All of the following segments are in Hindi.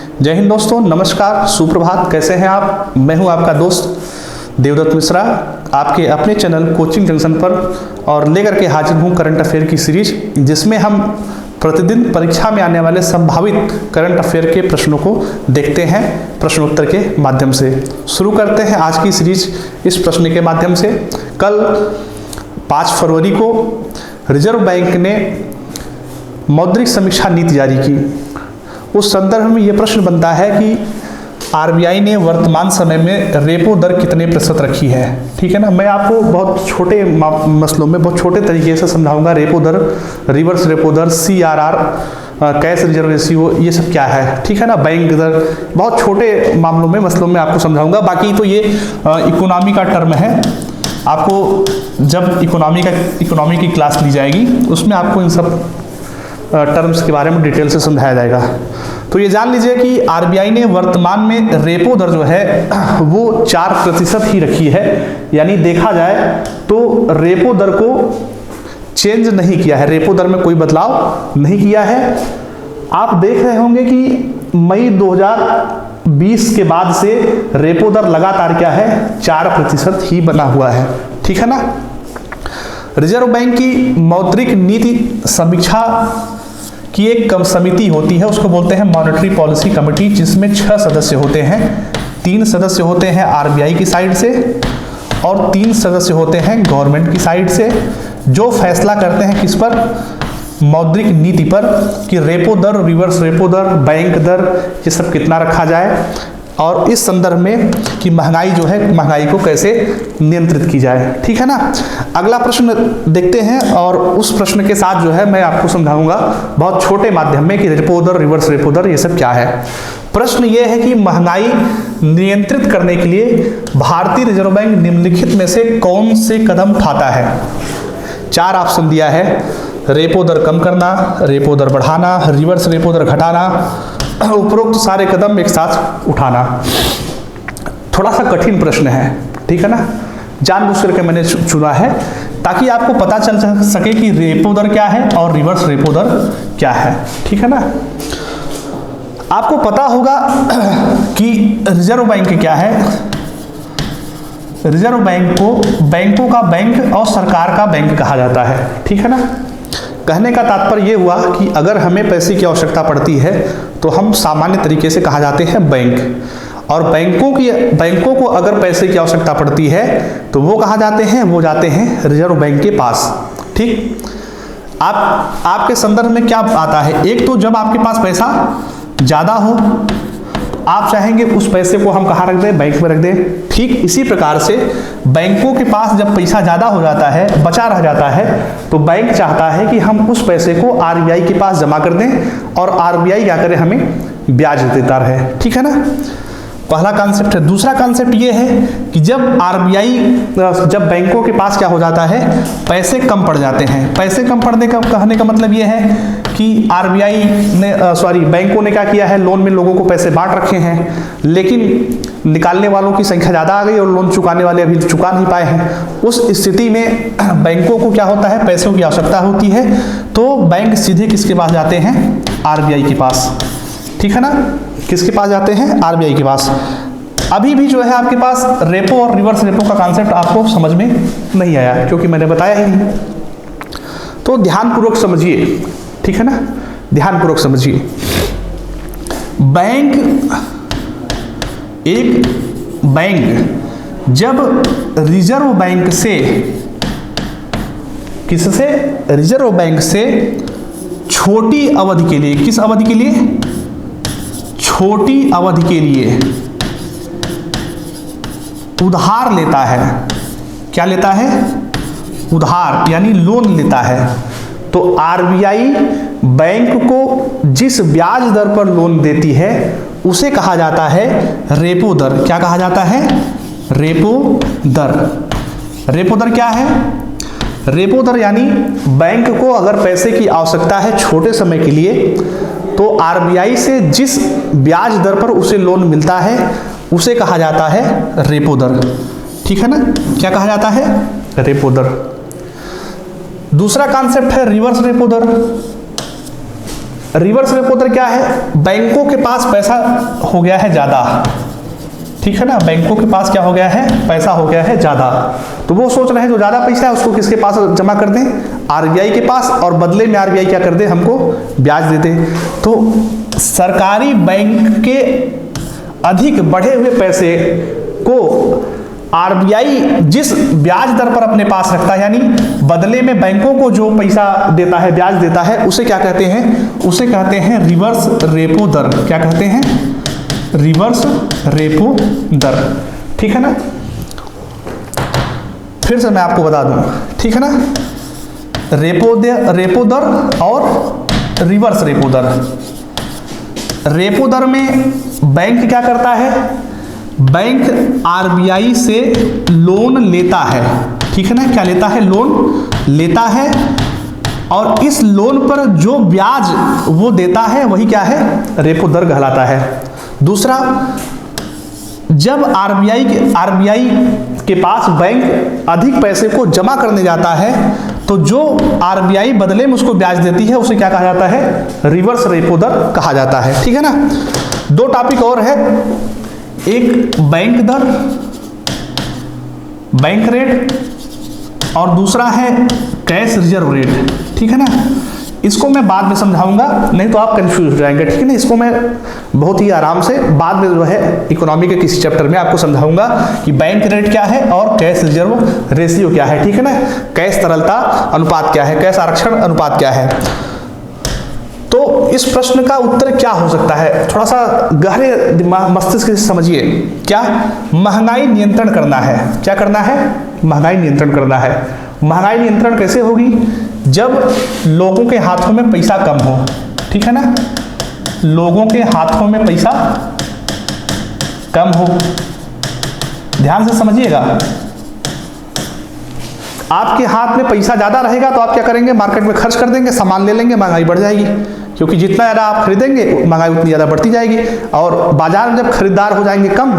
जय हिंद दोस्तों, नमस्कार, सुप्रभात। कैसे हैं आप? मैं हूं आपका दोस्त देवदत्त मिश्रा, आपके अपने चैनल कोचिंग जंक्शन पर, और लेकर के हाजिर हूं करंट अफेयर की सीरीज, जिसमें हम प्रतिदिन परीक्षा में आने वाले संभावित करंट अफेयर के प्रश्नों को देखते हैं प्रश्नोत्तर के माध्यम से। शुरू करते हैं आज की सीरीज इस प्रश्न के माध्यम से। कल 5 फरवरी को रिजर्व बैंक ने मौद्रिक समीक्षा नीति जारी की। उस संदर्भ में यह प्रश्न बनता है कि आरबीआई ने वर्तमान समय में रेपो दर कितने प्रतिशत रखी है। ठीक है ना, मैं आपको बहुत छोटे मसलों में बहुत छोटे तरीके से समझाऊंगा। रेपो दर, रिवर्स रेपो दर, CRR, कैश रिजर्व रेशियो, ये सब क्या है। ठीक है ना, बैंक दर, बहुत छोटे मामलों में मसलों में आपको समझाऊंगा। बाकी तो ये इकोनॉमी का टर्म है। आपको जब इकोनॉमी की क्लास ली जाएगी उसमें आपको इन सब टर्म्स के बारे में डिटेल से समझाया जाएगा। तो ये जान लीजिए कि आरबीआई ने वर्तमान में रेपो दर जो है वो 4% ही रखी है। यानी देखा जाए तो रेपो दर को चेंज नहीं किया है, रेपो दर में कोई बदलाव नहीं किया है। आप देख रहे होंगे कि मई 2020 के बाद से रेपो दर लगातार क्या है, 4% ही बना हुआ है। ठीक है ना। रिजर्व बैंक की मौद्रिक नीति समीक्षा की एक समिति होती है, उसको बोलते हैं मॉनेटरी पॉलिसी कमेटी, जिसमें 6 सदस्य होते हैं। 3 सदस्य होते हैं आरबीआई की साइड से और 3 सदस्य होते हैं गवर्नमेंट की साइड से, जो फैसला करते हैं किस पर, मौद्रिक नीति पर, कि रेपो दर, रिवर्स रेपो दर, बैंक दर, ये सब कितना रखा जाए, और इस संदर्भ में कि महंगाई जो है, महंगाई को कैसे नियंत्रित की जाए। ठीक है ना। अगला प्रश्न देखते हैं, और उस प्रश्न के साथ जो है मैं आपको समझाऊंगा बहुत छोटे माध्यम में कि रेपो दर, रिवर्स रेपो दर, ये सब क्या है। प्रश्न ये है कि महंगाई नियंत्रित करने के लिए भारतीय रिजर्व बैंक निम्नलिखित में से कौन से कदम उठाता है। 4 ऑप्शन दिया है। रेपो दर कम करना, रेपो दर बढ़ाना, रिवर्स रेपो दर घटाना, उपरोक्त सारे कदम एक साथ उठाना। थोड़ा सा कठिन प्रश्न है। ठीक है ना, जानबूझ करके मैंने चुना है ताकि आपको पता चल सके कि रेपो दर क्या है और रिवर्स रेपो दर क्या है। ठीक है ना। आपको पता होगा कि रिजर्व बैंक क्या है। रिजर्व बैंक को बैंकों का बैंक और सरकार का बैंक कहा जाता है। ठीक है ना। कहने का तात्पर्य यह हुआ कि अगर हमें पैसे की आवश्यकता पड़ती है तो हम सामान्य तरीके से कहा जाते हैं बैंक, और बैंकों को अगर पैसे की आवश्यकता पड़ती है तो वो कहा जाते हैं, वो जाते हैं रिजर्व बैंक के पास। ठीक। आपके संदर्भ में क्या आता है, एक तो जब आपके पास पैसा ज़्यादा हो, आप चाहेंगे उस पैसे को हम कहाँ रख दें, बैंक में रख दें। ठीक इसी प्रकार से बैंकों के पास जब पैसा ज़्यादा हो जाता है, बचा रह जाता है, तो बैंक चाहता है कि हम उस पैसे को आरबीआई के पास जमा कर दें और आरबीआई क्या करे, हमें ब्याज देता रहे। ठीक है ना। पहला कॉन्सेप्ट है। दूसरा कॉन्सेप्ट ये है कि जब जब बैंकों के पास क्या हो जाता है, पैसे कम पड़ जाते हैं। पैसे कम पड़ने का कहने का मतलब ये है कि आरबीआई ने बैंकों ने क्या किया है, लोन में लोगों को पैसे बांट रखे हैं, लेकिन निकालने वालों की संख्या ज़्यादा आ गई और लोन चुकाने वाले अभी चुका नहीं पाए हैं। उस स्थिति में बैंकों को क्या होता है, पैसों की आवश्यकता होती है, तो बैंक सीधे किसके पास जाते हैं, आरबीआई के पास। ठीक है ना। किसके पास जाते हैं, आरबीआई के पास। अभी भी जो है आपके पास रेपो और रिवर्स रेपो का कॉन्सेप्ट आपको समझ में नहीं आया, क्योंकि मैंने बताया ही नहीं। तो ध्यानपूर्वक समझिए। ठीक है ना, ध्यानपूर्वक समझिए। एक बैंक जब रिजर्व बैंक से, किससे, रिजर्व बैंक से छोटी अवधि के लिए, किस अवधि के लिए, छोटी अवधि के लिए उधार लेता है। क्या लेता है, उधार, यानी लोन लेता है। तो आरबीआई बैंक को जिस ब्याज दर पर लोन देती है उसे कहा जाता है रेपो दर। क्या कहा जाता है, रेपो दर। रेपो दर क्या है, रेपो दर यानी बैंक को अगर पैसे की आवश्यकता है छोटे समय के लिए, तो आरबीआई से जिस ब्याज दर पर उसे लोन मिलता है उसे कहा जाता है रेपो दर। ठीक है ना। क्या कहा जाता है, रेपो दर। दूसरा कॉन्सेप्ट है रिवर्स रेपो दर। रिवर्स रेपो दर क्या है? बैंकों के पास पैसा हो गया है ज्यादा, ठीक है ना, बैंकों के पास क्या हो गया है? पैसा हो गया है ज्यादा, तो वो सोच रहे हैं जो ज्यादा पैसा है उसको किसके पास जमा कर दें? आरबीआई के पास, और बदले में आरबीआई क्या कर दे? हमको ब्याज दे दे। तो सरकारी बैंक के अधिक बढ़े हुए पैसे को आरबीआई जिस ब्याज दर पर अपने पास रखता है, यानी बदले में बैंकों को जो पैसा देता है, ब्याज देता है, उसे क्या कहते हैं? उसे कहते हैं रिवर्स रेपो दर। क्या कहते हैं? रिवर्स रेपो दर, ठीक है ना। फिर से मैं आपको बता दूं, ठीक है ना, रेपो दर और रिवर्स रेपो दर। रेपो दर में बैंक क्या करता है? बैंक आरबीआई से लोन लेता है, ठीक है ना, क्या लेता है? लोन लेता है, और इस लोन पर जो ब्याज वो देता है वही क्या है? रेपो दर कहलाता है। दूसरा, जब आरबीआई के पास बैंक अधिक पैसे को जमा करने जाता है तो जो आरबीआई बदले में उसको ब्याज देती है उसे क्या कहा जाता है? रिवर्स रेपो दर कहा जाता है, ठीक है ना। दो टॉपिक और है, एक बैंक दर, बैंक रेट, और दूसरा है कैश रिजर्व रेट, ठीक है ना। इसको मैं बाद में समझाऊंगा, नहीं तो आप कंफ्यूज हो जाएंगे, ठीक है ना। इसको मैं बहुत ही आराम से बाद में जो है इकोनॉमी के किसी चैप्टर में आपको समझाऊंगा कि बैंक रेट क्या है और कैश रिजर्व रेशियो क्या है, ठीक है ना। कैश तरलता अनुपात क्या है, कैश आरक्षण अनुपात क्या है। तो इस प्रश्न का उत्तर क्या हो सकता है? थोड़ा सा गहरे मस्तिष्क से समझिए। क्या? महंगाई नियंत्रण करना है। क्या करना है? महंगाई नियंत्रण करना है। महंगाई नियंत्रण कैसे होगी? जब लोगों के हाथों में पैसा कम हो, ठीक है ना, लोगों के हाथों में पैसा कम हो। ध्यान से समझिएगा, आपके हाथ में पैसा ज्यादा रहेगा तो आप क्या करेंगे? मार्केट में खर्च कर देंगे, सामान ले लेंगे, महंगाई बढ़ जाएगी, क्योंकि जितना ज़्यादा आप खरीदेंगे महंगाई उतनी ज़्यादा बढ़ती जाएगी। और बाजार में जब खरीदार हो जाएंगे कम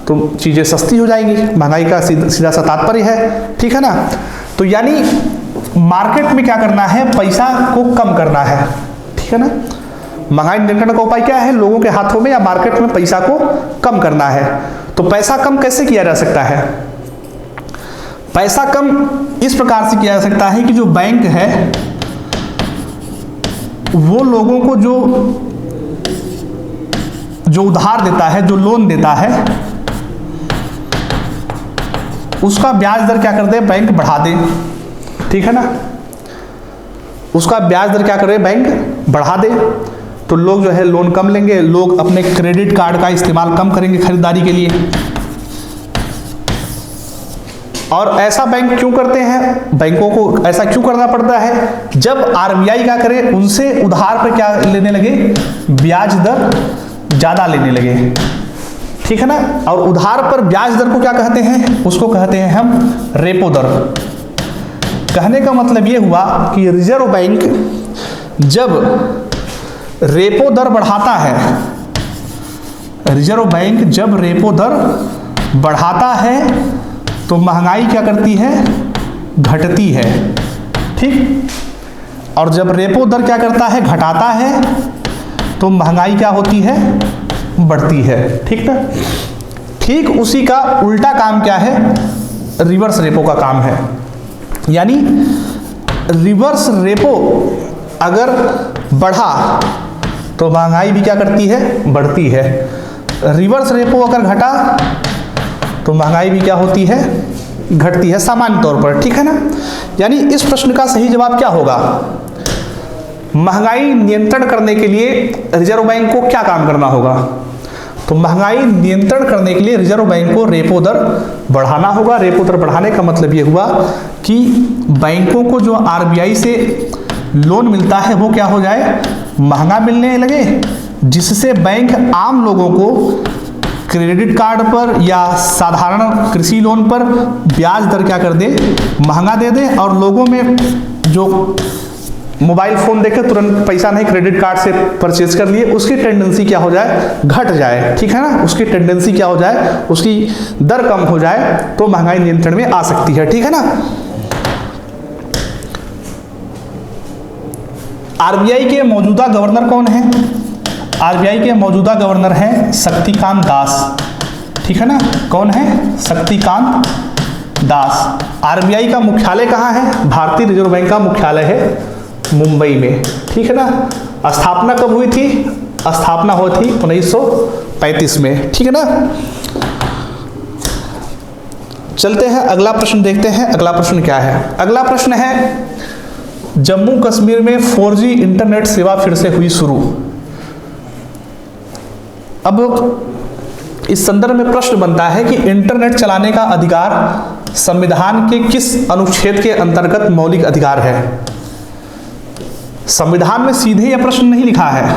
तो चीज़ें सस्ती हो जाएंगी। महंगाई का सीधा सा तात्पर्य है, ठीक है ना। तो यानी मार्केट में क्या करना है? पैसा को कम करना है, ठीक है ना। महंगाई नियंत्रण का उपाय क्या है? लोगों के हाथों में या मार्केट में पैसा को कम करना है। तो पैसा कम कैसे किया जा सकता है? पैसा कम इस प्रकार से किया जा सकता है कि जो बैंक है वो लोगों को जो उधार देता है, जो लोन देता है, उसका ब्याज दर क्या कर दे? बैंक बढ़ा दे, ठीक है ना। उसका ब्याज दर क्या करे? बैंक बढ़ा दे, तो लोग जो है लोन कम लेंगे, लोग अपने क्रेडिट कार्ड का इस्तेमाल कम करेंगे खरीदारी के लिए। और ऐसा बैंक क्यों करते हैं? बैंकों को ऐसा क्यों करना पड़ता है? जब आरबीआई क्या करे? उनसे उधार पर क्या लेने लगे? ब्याज दर ज्यादा लेने लगे, ठीक है ना। और उधार पर ब्याज दर को क्या कहते हैं? उसको कहते हैं हम रेपो दर। कहने का मतलब यह हुआ कि रिजर्व बैंक जब रेपो दर बढ़ाता है, रिजर्व बैंक जब रेपो दर बढ़ाता है तो महंगाई क्या करती है? घटती है, ठीक। और जब रेपो दर क्या करता है? घटाता है, तो महंगाई क्या होती है? बढ़ती है, ठीक ना। ठीक उसी का उल्टा काम क्या है? रिवर्स रेपो का काम है। यानी रिवर्स रेपो अगर बढ़ा तो महंगाई भी क्या करती है? बढ़ती है। रिवर्स रेपो अगर घटा तो महंगाई भी क्या होती है? घटती है, सामान्य तौर पर, ठीक है ना। यानी इस प्रश्न का सही जवाब क्या होगा? महंगाई नियंत्रण करने के लिए रिजर्व बैंक को क्या काम करना होगा? तो महंगाई नियंत्रण करने के लिए रिजर्व बैंक को रेपो दर बढ़ाना होगा। रेपो दर बढ़ाने का मतलब यह हुआ कि बैंकों को जो आरबीआई से लोन मिलता है वो क्या हो जाए? महंगा मिलने लगे, जिससे बैंक आम लोगों को क्रेडिट कार्ड पर या साधारण कृषि लोन पर ब्याज दर क्या कर दे? महंगा दे दे। और लोगों में जो मोबाइल फोन देखे तुरंत पैसा नहीं, क्रेडिट कार्ड से परचेज कर लिए, उसकी टेंडेंसी क्या हो जाए? घट जाए, ठीक है ना। उसकी टेंडेंसी क्या हो जाए? उसकी दर कम हो जाए, तो महंगाई नियंत्रण में आ सकती है, ठीक है ना। आरबीआई के मौजूदा गवर्नर कौन है? आरबीआई के मौजूदा गवर्नर हैं शक्तिकांत दास, ठीक है ना। कौन है? शक्तिकांत दास। आरबीआई का मुख्यालय कहाँ है? भारतीय रिजर्व बैंक का मुख्यालय है मुंबई में, ठीक है ना। स्थापना कब हुई थी? स्थापना हुई थी 1935 में, ठीक है ना। चलते हैं अगला प्रश्न देखते हैं। अगला प्रश्न क्या है? अगला प्रश्न है जम्मू कश्मीर में 4G इंटरनेट सेवा फिर से हुई शुरू। अब इस संदर्भ में प्रश्न बनता है कि इंटरनेट चलाने का अधिकार संविधान के किस अनुच्छेद के अंतर्गत मौलिक अधिकार है? संविधान में सीधे यह प्रश्न नहीं लिखा है,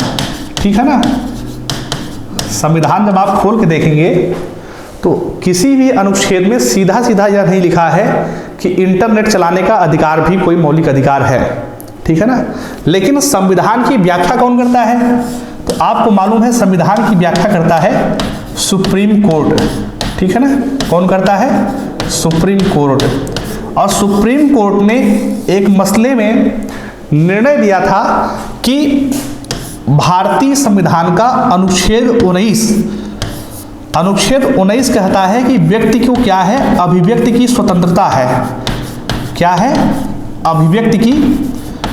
ठीक है ना। संविधान जब आप खोल के देखेंगे तो किसी भी अनुच्छेद में सीधा सीधा यह नहीं लिखा है कि इंटरनेट चलाने का अधिकार भी कोई मौलिक अधिकार है, ठीक है ना। लेकिन संविधान की व्याख्या कौन करता है? तो आपको मालूम है संविधान की व्याख्या करता है सुप्रीम कोर्ट, ठीक है ना। कौन करता है? Supreme court. और सुप्रीम कोर्ट ने एक मसले में निर्णय दिया था कि भारतीय संविधान का अनुच्छेद 19 कहता है कि व्यक्ति को क्या है? अभिव्यक्ति की स्वतंत्रता है। क्या है? अभिव्यक्ति की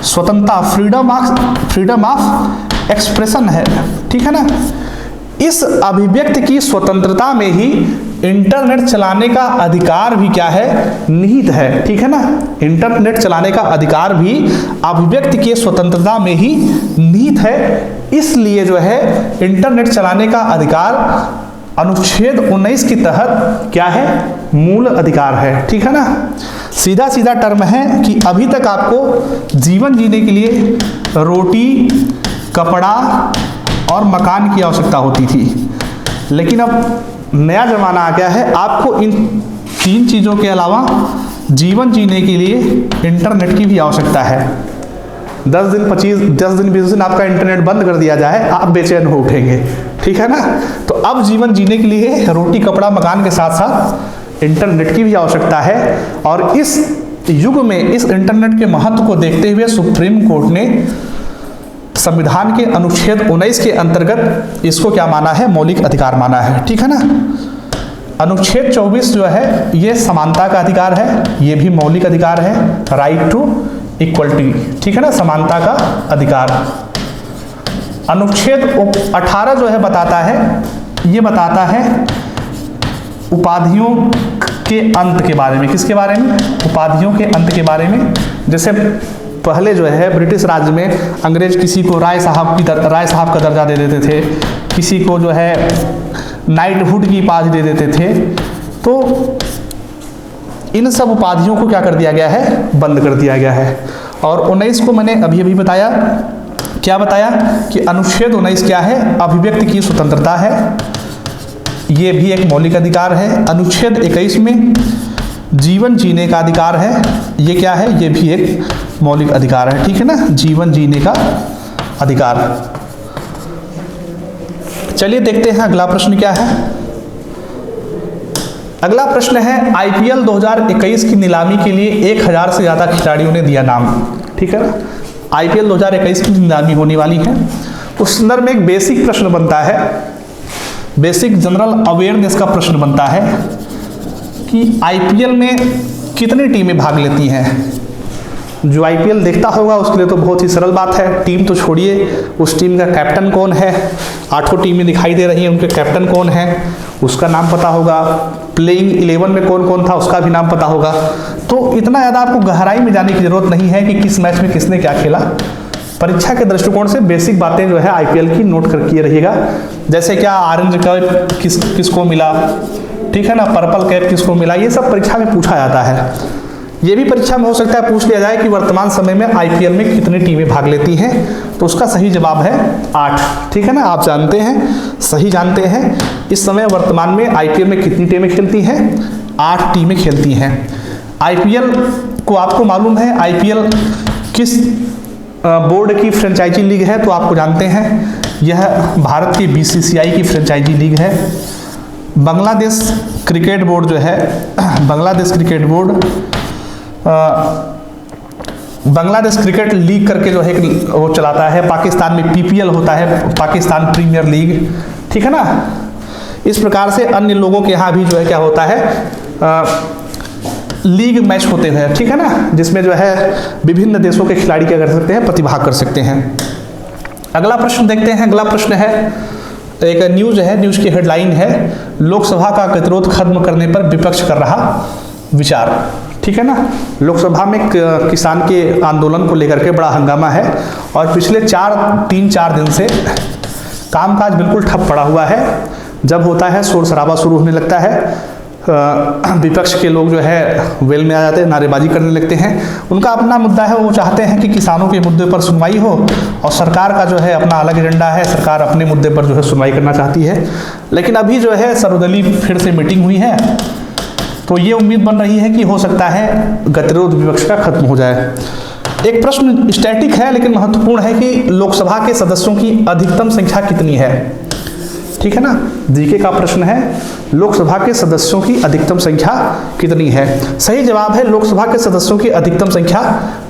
स्वतंत्रता, फ्रीडम ऑफ एक्सप्रेशन है, ठीक है ना। इस अभिव्यक्ति की स्वतंत्रता में ही इंटरनेट चलाने का अधिकार भी क्या है? निहित है, ठीक है ना। इंटरनेट चलाने का अधिकार भी अभिव्यक्ति की स्वतंत्रता में ही निहित है। इसलिए जो है इंटरनेट चलाने का अधिकार अनुच्छेद 19 के तहत क्या है? मूल अधिकार है, ठीक है ना। सीधा सीधा टर्म है कि अभी तक आपको जीवन जीने के लिए रोटी, कपड़ा और मकान की आवश्यकता होती थी, लेकिन अब नया जमाना आ गया है। आपको इन 3 चीज़ों के अलावा जीवन जीने के लिए इंटरनेट की भी आवश्यकता है। 10 दिन 20 दिन आपका इंटरनेट बंद कर दिया जाए, आप बेचैन हो उठेंगे, ठीक है ना। तो अब जीवन जीने के लिए रोटी, कपड़ा, मकान के साथ साथ इंटरनेट की भी आवश्यकता है। और इस युग में इस इंटरनेट के महत्व को देखते हुए सुप्रीम कोर्ट ने संविधान के अनुच्छेद 19 के अंतर्गत इसको क्या माना है? मौलिक अधिकार माना है, ठीक है ना। अनुच्छेद 24 जो है ये समानता का अधिकार है, ये भी मौलिक अधिकार है, राइट टू इक्वलिटी, ठीक है ना, समानता का अधिकार। अनुच्छेद 18 जो है बताता है, ये बताता है उपाधियों के अंत के बारे में। किसके बारे में? उपाधियों के अंत के बारे में। जैसे पहले जो है ब्रिटिश राज्य में अंग्रेज किसी को राय साहब का दर्जा दे देते थे, किसी को जो है नाइटहुड की उपाधि दे देते थे। तो इन सब उपाधियों को क्या कर दिया गया है? बंद कर दिया गया है। और 19 को मैंने अभी बताया, क्या बताया कि अनुच्छेद 19 क्या है? अभिव्यक्ति की स्वतंत्रता है, ये भी एक मौलिक अधिकार है। अनुच्छेद 21 में जीवन जीने का अधिकार है, ये क्या है? ये भी एक मौलिक अधिकार है, ठीक है ना, जीवन जीने का अधिकार। चलिए देखते हैं अगला प्रश्न क्या है। अगला प्रश्न है आईपीएल 2021 की नीलामी के लिए 1000 से ज़्यादा खिलाड़ियों ने दिया नाम, ठीक है ना। आईपीएल 2021 की नीलामी होने वाली है, उस संदर्भ में एक बेसिक प्रश्न बनता है, बेसिक जनरल अवेयरनेस का प्रश्न बनता है कि आईपीएल में कितनी टीमें भाग लेती हैं। जो आईपीएल देखता होगा उसके लिए तो बहुत ही सरल बात है, टीम तो छोड़िए, उस टीम का कैप्टन कौन है, 8 टीमें दिखाई दे रही हैं, उनके कैप्टन कौन है उसका नाम पता होगा, प्लेइंग 11 में कौन कौन था उसका भी नाम पता होगा। तो इतना ज़्यादा आपको गहराई में जाने की जरूरत नहीं है कि किस मैच में किसने क्या खेला। परीक्षा के दृष्टिकोण से बेसिक बातें जो है आईपीएल की नोट करके रहिएगा। जैसे क्या ऑरेंज कैप किसको मिला, ठीक है ना, पर्पल कैप किसको मिला, ये सब परीक्षा में पूछा जाता है। ये भी परीक्षा में हो सकता है पूछ लिया जाए कि वर्तमान समय में आईपीएल में कितनी टीमें भाग लेती हैं, तो उसका सही जवाब है 8, ठीक है ना। आप जानते हैं, सही जानते हैं, इस समय वर्तमान में आईपीएल में कितनी टीमें खेलती हैं? 8 टीमें खेलती हैं। आईपीएल को आपको मालूम है आईपीएल किस बोर्ड की फ्रेंचाइजी लीग है, तो आपको जानते हैं यह भारत की बीसीसीआई की फ्रेंचाइजी लीग है। बांग्लादेश क्रिकेट बोर्ड जो है, Bangladesh cricket board Bangladesh cricket league करके जो है वो चलाता है, पाकिस्तान में पीपीएल होता है, पाकिस्तान प्रीमियर लीग, ठीक है ना। इस प्रकार से अन्य लोगों के यहाँ भी जो है क्या होता है लीग मैच होते हैं, ठीक है ना, जिसमें जो है विभिन्न देशों के खिलाड़ी क्या कर सकते हैं, प्रतिभाग कर सकते हैं। अगला प्रश्न देखते हैं। अगला प्रश्न है, एक न्यूज है, न्यूज की हेडलाइन है, लोकसभा का गतिरोध खत्म करने पर विपक्ष कर रहा विचार, ठीक है ना। लोकसभा में किसान के आंदोलन को लेकर के बड़ा हंगामा है और पिछले 3-4 दिन से कामकाज बिल्कुल ठप पड़ा हुआ है। जब होता है शोर शराबा शुरू होने लगता है, विपक्ष के लोग जो है वेल में आ जाते हैं, नारेबाजी करने लगते हैं। उनका अपना मुद्दा है, वो चाहते हैं कि किसानों के मुद्दे पर सुनवाई हो, और सरकार का जो है अपना अलग एजेंडा है, सरकार अपने मुद्दे पर जो है सुनवाई करना चाहती है। लेकिन अभी जो है सर्वदलीय फिर से मीटिंग हुई है, तो ये उम्मीद बन रही है कि हो सकता है गतिरोध विपक्ष का खत्म हो जाए। एक प्रश्न स्टैटिक है लेकिन महत्वपूर्ण है कि लोकसभा के सदस्यों की अधिकतम संख्या कितनी है, ठीक है ना। जीके का प्रश्न है, लोकसभा के सदस्यों की अधिकतम संख्या कितनी है। सही जवाब है, लोकसभा के सदस्यों की अधिकतम संख्या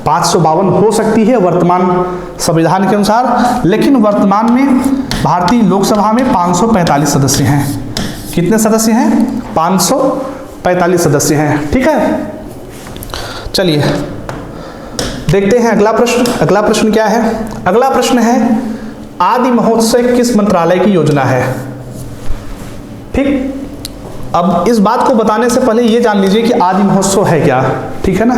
552 हो सकती है वर्तमान संविधान के अनुसार, लेकिन वर्तमान में भारतीय लोकसभा में 545 सदस्य हैं। कितने सदस्य हैं? 545 सदस्य हैं, ठीक है। चलिए देखते हैं अगला प्रश्न। अगला प्रश्न क्या है? अगला प्रश्न है, आदि महोत्सव किस मंत्रालय की योजना है? ठीक, अब इस बात को बताने से पहले ये जान लीजिए कि आदि महोत्सव है क्या, ठीक है ना।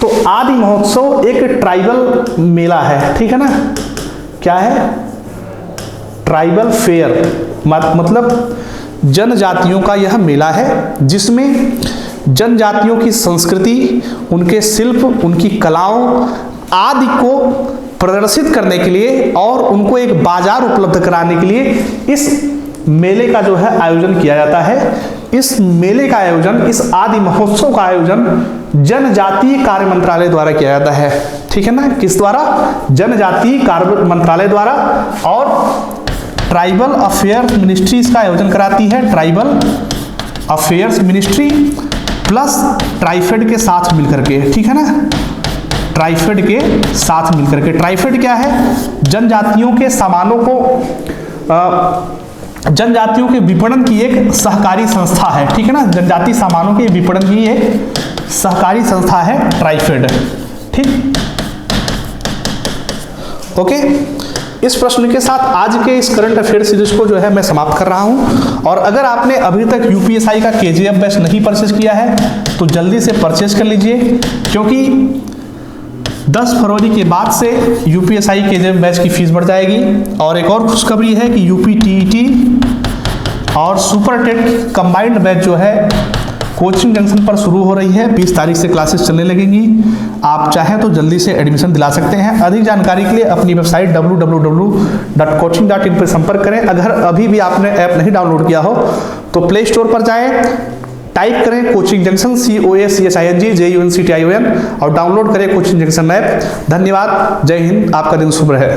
तो आदि महोत्सव एक ट्राइबल मेला है, ठीक है ना। क्या है? ट्राइबल फेयर, मतलब जनजातियों का यह मेला है, जिसमें जनजातियों की संस्कृति, उनके शिल्प, उनकी कलाओं आदि को प्रदर्शित करने के लिए और उनको एक बाजार उपलब्ध कराने के लिए इस मेले का जो है आयोजन किया जाता है। इस मेले का आयोजन, इस आदि महोत्सव का आयोजन जनजातीय कार्य मंत्रालय द्वारा किया जाता है, ठीक है ना। किस द्वारा? जनजातीय कार्य मंत्रालय द्वारा, और ट्राइबल अफेयर्स मिनिस्ट्री इसका आयोजन कराती है। Tribal affairs ministry plus TRIFED के साथ मिलकर के, ठीक है ना, ट्राइफेड के साथ मिलकर के। ट्राइफेड क्या है? जनजातियों के सामानों को, जनजातियों के विपणन की एक सहकारी संस्था है, ठीक है ना। जनजातीय सामानों के विपणन की एक सहकारी संस्था है ट्राइफेड, ठीक, ओके। इस प्रश्न के साथ आज के इस करंट अफेयर सीरीज को जो है मैं समाप्त कर रहा हूं। और अगर आपने अभी तक यूपीएसआई का केजीएफ बैच नहीं परचेज किया है तो जल्दी से परचेज कर लीजिए, क्योंकि 10 फरवरी के बाद से यूपीएसआई केजीएफ बैच की फीस बढ़ जाएगी। और एक और खुशखबरी है कि यूपी टीईटी और सुपर टेट कंबाइंड बैच जो है कोचिंग जंक्शन पर शुरू हो रही है। 20 तारीख से क्लासेस चलने लगेंगी। आप चाहें तो जल्दी से एडमिशन दिला सकते हैं। अधिक जानकारी के लिए अपनी वेबसाइट www.coaching.in पर संपर्क करें। अगर अभी भी आपने ऐप नहीं डाउनलोड किया हो तो प्ले स्टोर पर जाएं, टाइप करें कोचिंग जंक्शन COACHING JUNCTION और डाउनलोड करें कोचिंग जंक्शन ऐप। धन्यवाद, जय हिंद, आपका दिन शुभ रहे।